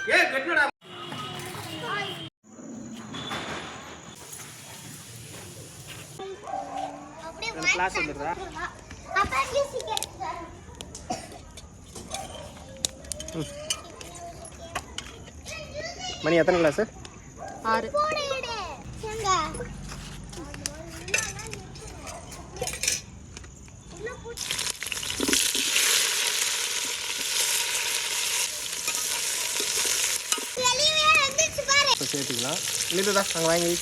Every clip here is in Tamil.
ஏய் கெட்னடா அப்படியே கிளாஸ் வந்துடுறா அப்பா யூசிக்கே மணி எத்தனை கிளாஸ் 6 சேர்த்துக்கலாம் இல்லைதா நாங்கள் வாங்கி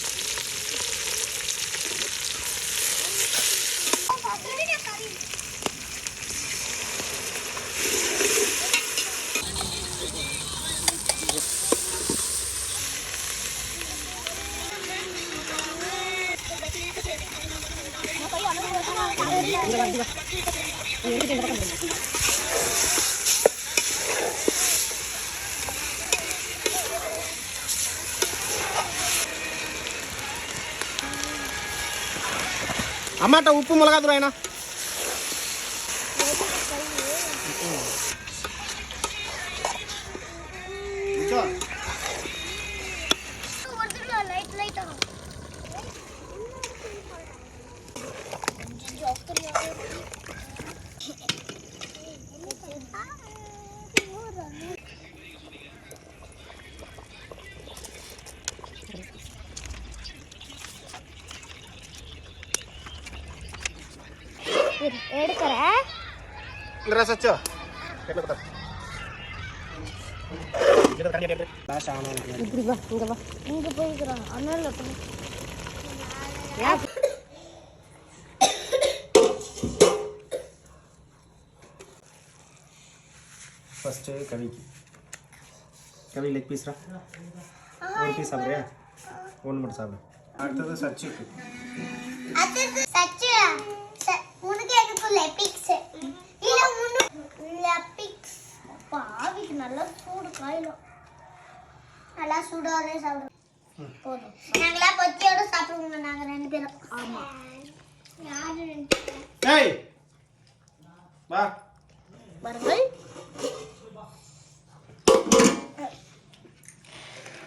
அம்மாட்ட உப்பு மிளகாத்தூள் வேணா எடுக்கறேன் இந்த ரசச்சோ கேட்ல இத தண்ணி எடுத்து லாஸ்ட் ஆனா இப்படி வா இங்க போய்க்கறா அண்ணால பண்ணு ஃபர்ஸ்ட் கவி லெக் பீஸ்ரா ஒரு பீஸ் சாப்பிடுறியா ஒன்று மட்டும் சாப்பிடு அடுத்தது சச்சுக்கு உனக்கு எதுக்கு லெபிக்ஸ் இல்ல லெபிக்ஸ் பாவிக்கு நல்லா சூடு காயிலும் நல்லா சூடாவே சாப்பிடுவோம் போதும் நாங்களா பத்தியோட சாப்பிடுவோம் நாங்க ரெண்டு பேரும் ஆமா யாரு ரெண்டு ஏய் வா பர்கர்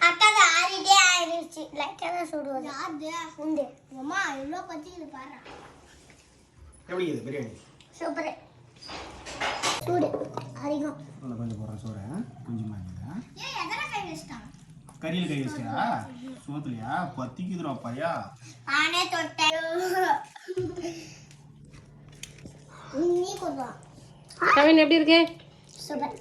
அக்காத ஆறிட்டே ஆயிருச்சு லைட்டா தான் சூடுவது யாரு உண்டு அம்மா எவ்வளோ பத்திக்குது பாரு எப்படி இது பிரியாணி சூப்பர் சூடு அதிகம் கொஞ்சம் போடுறேன் சோறு கொஞ்சமாக இருக்குதா ஏன் எதனா கை வச்சிட்டான் கறியில் கை வச்சியா சோத்துலையா பத்திக்குதுடா பையா ஆனே தொட்டேன் நீ கொடுவா கவின் எப்படி இருக்கு சூப்பர்